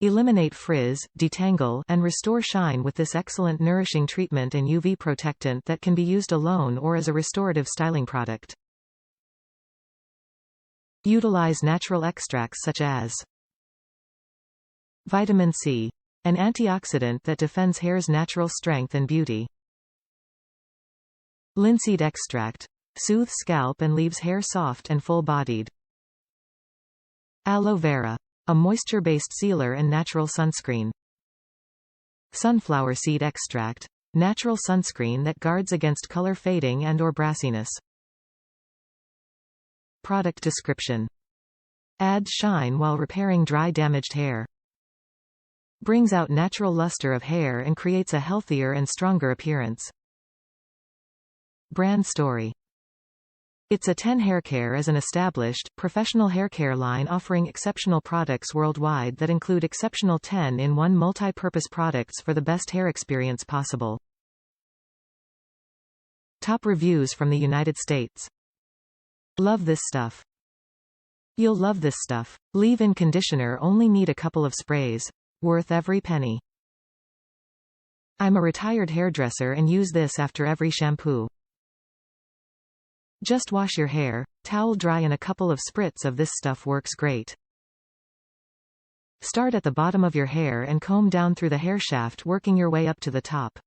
Eliminate frizz, detangle, and restore shine with this excellent nourishing treatment and UV protectant that can be used alone or as a restorative styling product. Utilize natural extracts such as vitamin C, an antioxidant that defends hair's natural strength and beauty. Linseed extract, soothes scalp and leaves hair soft and full-bodied. Aloe Vera, a moisture-based sealer and natural sunscreen. Sunflower seed extract, natural sunscreen that guards against color fading and/or brassiness. Product description. Adds shine while repairing dry damaged hair. Brings out natural luster of hair and creates a healthier and stronger appearance. Brand story. It's a 10 Haircare is an established, professional haircare line offering exceptional products worldwide that include exceptional 10-in-1 multi-purpose products for the best hair experience possible. Top reviews from the United States. Love this stuff. You'll love this stuff. Leave-in conditioner only need a couple of sprays. Worth every penny. I'm a retired hairdresser and use this after every shampoo. Just wash your hair, towel dry and a couple of spritz of this stuff works great. Start at the bottom of your hair and comb down through the hair shaft working your way up to the top.